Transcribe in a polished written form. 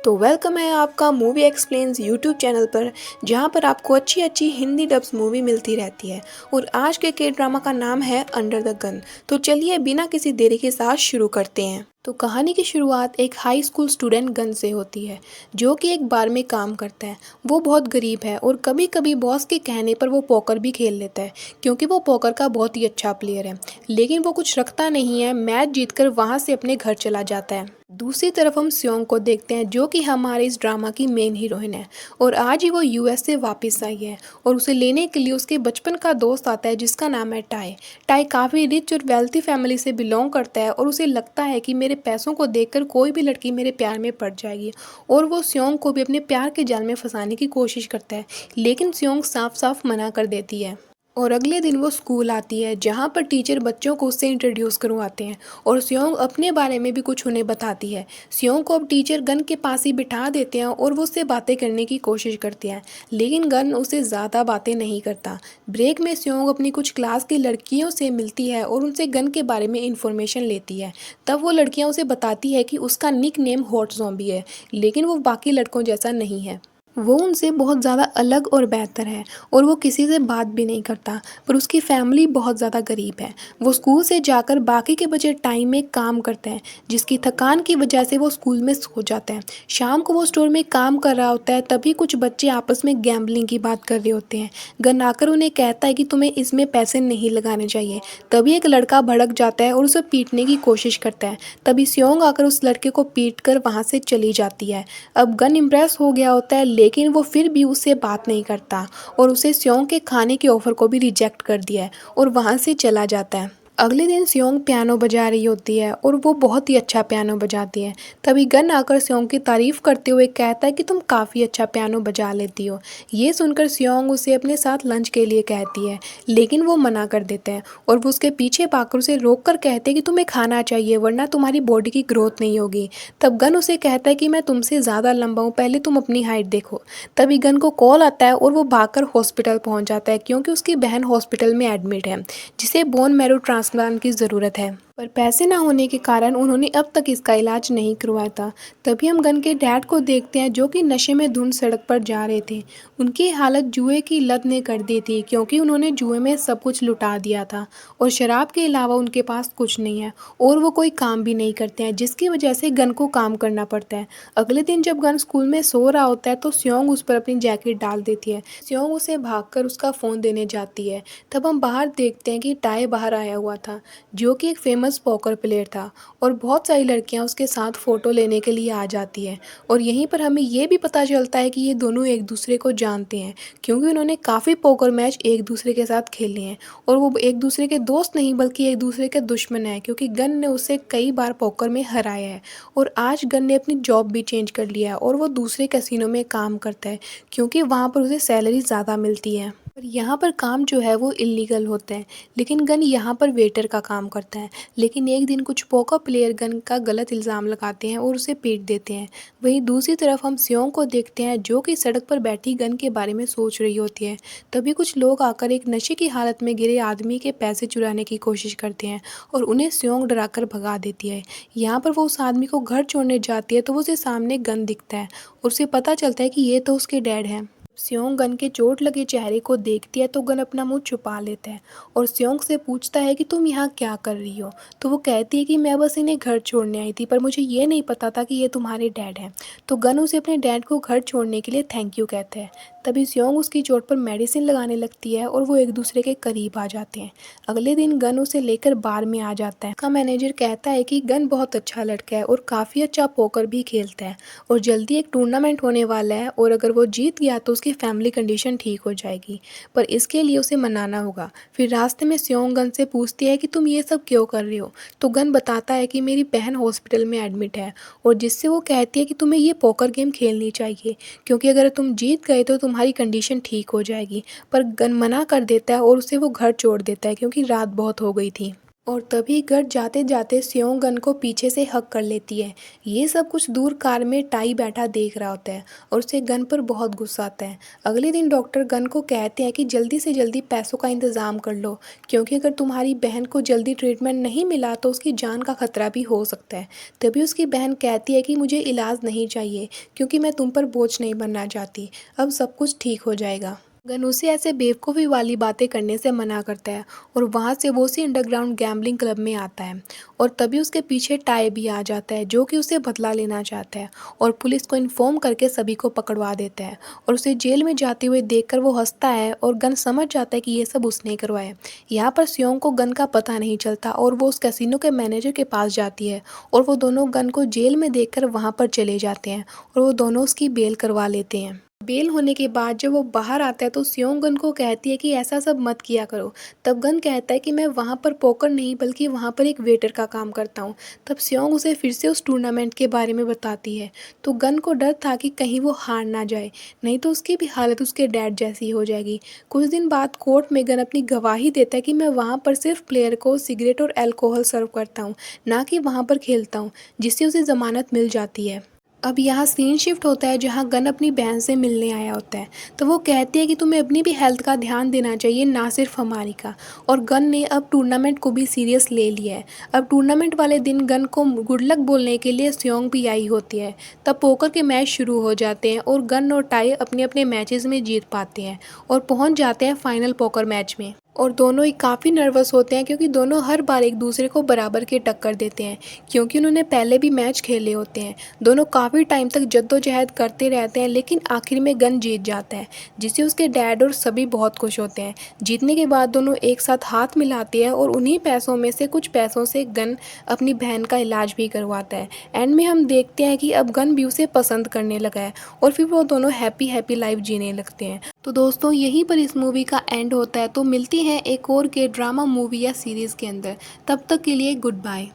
तो वेलकम है आपका मूवी एक्सप्लेन्स यूट्यूब चैनल पर, जहां पर आपको अच्छी अच्छी हिंदी डब्स मूवी मिलती रहती है। और आज के ड्रामा का नाम है अंडर द गन। तो चलिए बिना किसी देरी के साथ शुरू करते हैं। तो कहानी की शुरुआत एक हाई स्कूल स्टूडेंट गन से होती है, जो कि एक बार में काम करता है। वो बहुत गरीब है और कभी कभी बॉस के कहने पर वो पोकर भी खेल लेता है, क्योंकि वो पोकर का बहुत ही अच्छा प्लेयर है। लेकिन वो कुछ रखता नहीं है, मैच जीतकर वहाँ से अपने घर चला जाता है। दूसरी तरफ हम स्योंग को देखते हैं, जो कि हमारे इस ड्रामा की मेन हीरोइन है। और आज ही वो यूएस से वापस आई है और उसे लेने के लिए उसके बचपन का दोस्त आता है, जिसका नाम है टाई। टाई काफ़ी रिच और वेल्थी फैमिली से बिलोंग करता है और उसे लगता है कि मेरे पैसों को देखकर कोई भी लड़की मेरे प्यार में पड़ जाएगी। और वो स्योंग को भी अपने प्यार के जाल में फंसाने की कोशिश करता है, लेकिन स्योंग साफ साफ मना कर देती है। और अगले दिन वो स्कूल आती है, जहाँ पर टीचर बच्चों को उससे इंट्रोड्यूस करवाते हैं और स्योंग अपने बारे में भी कुछ उन्हें बताती है। स्योंग को अब टीचर गन के पास ही बिठा देते हैं और वो उससे बातें करने की कोशिश करती हैं, लेकिन गन उसे ज़्यादा बातें नहीं करता। ब्रेक में स्योंग अपनी कुछ क्लास की लड़कियों से मिलती है और उनसे गन के बारे में इंफॉर्मेशन लेती है। तब वो लड़कियाँ उसे बताती है कि उसका निक नेम हॉट ज़ॉम्बी है, लेकिन वो बाकी लड़कों जैसा नहीं है। वो उनसे बहुत ज़्यादा अलग और बेहतर है और वो किसी से बात भी नहीं करता। पर उसकी फैमिली बहुत ज़्यादा गरीब है। वो स्कूल से जाकर बाकी के बचे टाइम में काम करते हैं, जिसकी थकान की वजह से वो स्कूल में सो जाते हैं। शाम को वो स्टोर में काम कर रहा होता है, तभी कुछ बच्चे आपस में गैम्बलिंग की बात कर रहे होते हैं। गन आकर उन्हें कहता है कि तुम्हें इसमें पैसे नहीं लगाने चाहिए। तभी एक लड़का भड़क जाता है और उसे पीटने की कोशिश करता है। तभी स्योंग आकर उस लड़के को पीट कर वहाँ से चली जाती है। अब गन इम्प्रेस हो गया होता है, लेकिन वो फिर भी उससे बात नहीं करता और उसे स्योंग के खाने के ऑफर को भी रिजेक्ट कर दिया है और वहाँ से चला जाता है। अगले दिन स्योंग पियानो बजा रही होती है और वो बहुत ही अच्छा पियानो बजाती है। तभी गन आकर स्योंग की तारीफ करते हुए कहता है कि तुम काफ़ी अच्छा पियानो बजा लेती हो। ये सुनकर स्योंग उसे अपने साथ लंच के लिए कहती है, लेकिन वो मना कर देते हैं और वो उसके पीछे भागकर उसे रोक कर कहते हैं कि तुम्हें खाना चाहिए, वरना तुम्हारी बॉडी की ग्रोथ नहीं होगी। तब गन उसे कहता है कि मैं तुमसे ज़्यादा लंबा हूँ, पहले तुम अपनी हाइट देखो। तभी गन को कॉल आता है और वो भागकर हॉस्पिटल पहुँच जाता है, क्योंकि उसकी बहन हॉस्पिटल में एडमिट है, जिसे बोन मैरो ट्रांसप्लांट की ज़रूरत है। पर पैसे ना होने के कारण उन्होंने अब तक इसका इलाज नहीं करवाया था। तभी हम गन के डैड को देखते हैं, जो कि नशे में धुंध सड़क पर जा रहे थे। उनकी हालत जुए की लत ने कर दी थी, क्योंकि उन्होंने जुए में सब कुछ लुटा दिया था और शराब के अलावा उनके पास कुछ नहीं है और वो कोई काम भी नहीं करते हैं, जिसकी वजह से गन को काम करना पड़ता है। अगले दिन जब गन स्कूल में सो रहा होता है, तो स्योंग उस पर अपनी जैकेट डाल देती है। स्योंग उसे भागकर उसका फ़ोन देने जाती है। तब हम बाहर देखते हैं कि टाई बाहर आया हुआ था, जो कि एक फेमस पोकर प्लेयर था, और बहुत सारी लड़कियां उसके साथ फ़ोटो लेने के लिए आ जाती हैं। और यहीं पर हमें ये भी पता चलता है कि ये दोनों एक दूसरे को जानते हैं, क्योंकि उन्होंने काफ़ी पोकर मैच एक दूसरे के साथ खेले हैं। और वो एक दूसरे के दोस्त नहीं, बल्कि एक दूसरे के दुश्मन हैं, क्योंकि गन ने उसे कई बार पोकर में हराया है। और आज गन ने अपनी जॉब भी चेंज कर लिया है और वो दूसरे कैसीनो में काम करता है, क्योंकि वहाँ पर उसे सैलरी ज़्यादा मिलती है। पर यहाँ पर काम जो है वो इलीगल होता है, लेकिन गन यहाँ पर वेटर का काम करता है। लेकिन एक दिन कुछ पोकर प्लेयर गन का गलत इल्ज़ाम लगाते हैं और उसे पीट देते हैं। वहीं दूसरी तरफ हम स्योंग को देखते हैं, जो कि सड़क पर बैठी गन के बारे में सोच रही होती है। तभी कुछ लोग आकर एक नशे की हालत में गिरे आदमी के पैसे चुराने की कोशिश करते हैं और उन्हें स्योंग डराकर भगा देती है। यहाँ पर वो उस आदमी को घर छोड़ने जाती है, तो वो उसे सामने गन दिखता है और उसे पता चलता है कि ये तो उसके डैड हैं। स्योंग गन के चोट लगे चेहरे को देखती है, तो गन अपना मुंह छुपा लेता है और स्योंग से पूछता है कि तुम यहाँ क्या कर रही हो। तो वो कहती है कि मैं बस इन्हें घर छोड़ने आई थी, पर मुझे ये नहीं पता था कि ये तुम्हारे डैड हैं। तो गन उसे अपने डैड को घर छोड़ने के लिए थैंक यू कहते हैं। तभी स्योंग उसकी चोट पर मेडिसिन लगाने लगती है और वो एक दूसरे के करीब आ जाते हैं। अगले दिन गन उसे लेकर बार में आ जाता है। का मैनेजर कहता है कि गन बहुत अच्छा लड़का है और काफ़ी अच्छा पोकर भी खेलता है और जल्दी एक टूर्नामेंट होने वाला है, और अगर वो जीत गया तो उसकी फैमिली कंडीशन ठीक हो जाएगी, पर इसके लिए उसे मनाना होगा। फिर रास्ते में स्योंग गन से पूछती है कि तुम ये सब क्यों कर रहे हो। तो गन बताता है कि मेरी बहन हॉस्पिटल में एडमिट है, और जिससे वो कहती है कि तुम्हें ये पोकर गेम खेलनी चाहिए, क्योंकि अगर तुम जीत गए तो तुम्हारी कंडीशन ठीक हो जाएगी। पर गन मना कर देता है और उसे वो घर छोड़ देता है, क्योंकि रात बहुत हो गई थी। और तभी घर जाते जाते स्योंग गन को पीछे से हक कर लेती है। ये सब कुछ दूर कार में टाई बैठा देख रहा होता है और उसे गन पर बहुत गुस्सा आता है। अगले दिन डॉक्टर गन को कहते हैं कि जल्दी से जल्दी पैसों का इंतज़ाम कर लो, क्योंकि अगर तुम्हारी बहन को जल्दी ट्रीटमेंट नहीं मिला तो उसकी जान का खतरा भी हो सकता है। तभी उसकी बहन कहती है कि मुझे इलाज नहीं चाहिए, क्योंकि मैं तुम पर बोझ नहीं बनना चाहती। अब सब कुछ ठीक हो जाएगा। गन उसे ऐसे बेवकूफ़ी वाली बातें करने से मना करता है और वहाँ से वो उसी अंडरग्राउंड गैम्बलिंग क्लब में आता है। और तभी उसके पीछे टाई भी आ जाता है, जो कि उसे बदला लेना चाहता है और पुलिस को इन्फॉर्म करके सभी को पकड़वा देता है। और उसे जेल में जाते हुए देखकर वो हंसता है और गन समझ जाता है कि ये सब उसने करवाया। यहाँ पर स्योंग को गन का पता नहीं चलता और वो उस कैसीनो के मैनेजर के पास जाती है और वो दोनों गन को जेल में देखकर वहाँ पर चले जाते हैं और वो दोनों उसकी बेल करवा लेते हैं। बेल होने के बाद जब वो बाहर आता है तो स्योंग गन को कहती है कि ऐसा सब मत किया करो। तब गन कहता है कि मैं वहाँ पर पोकर नहीं बल्कि वहाँ पर एक वेटर का काम करता हूँ। तब स्योंग उसे फिर से उस टूर्नामेंट के बारे में बताती है। तो गन को डर था कि कहीं वो हार ना जाए, नहीं तो उसकी भी हालत उसके डैड जैसी हो जाएगी। कुछ दिन बाद कोर्ट में गन अपनी गवाही देता है कि मैं वहाँ पर सिर्फ प्लेयर को सिगरेट और अल्कोहल सर्व करता हूँ, ना कि वहाँ पर खेलता हूँ, जिससे उसे ज़मानत मिल जाती है। अब यहाँ सीन शिफ्ट होता है जहाँ गन अपनी बहन से मिलने आया होता है। तो वो कहती है कि तुम्हें अपनी भी हेल्थ का ध्यान देना चाहिए, ना सिर्फ हमारी का। और गन ने अब टूर्नामेंट को भी सीरियस ले लिया है। अब टूर्नामेंट वाले दिन गन को गुड लक बोलने के लिए स्योंग भी आई होती है। तब पोकर के मैच शुरू हो जाते हैं और गन और टाई अपने अपने मैचेस में जीत पाते हैं और पहुँच जाते हैं फाइनल पोकर मैच में। और दोनों ही काफ़ी नर्वस होते हैं, क्योंकि दोनों हर बार एक दूसरे को बराबर की टक्कर देते हैं, क्योंकि उन्होंने पहले भी मैच खेले होते हैं। दोनों काफ़ी टाइम तक जद्दोजहद करते रहते हैं, लेकिन आखिर में गन जीत जाता है, जिससे उसके डैड और सभी बहुत खुश होते हैं। जीतने के बाद दोनों एक साथ हाथ मिलाते हैं और उन्हीं पैसों में से कुछ पैसों से गन अपनी बहन का इलाज भी करवाता है। एंड में हम देखते हैं कि अब गन भी उसे पसंद करने लगा है और फिर वो दोनों हैप्पी हैप्पी लाइफ जीने लगते हैं। तो दोस्तों, यहीं पर इस मूवी का एंड होता है। तो मिलती हैं एक और के ड्रामा मूवी या सीरीज़ के अंदर। तब तक के लिए गुड बाय।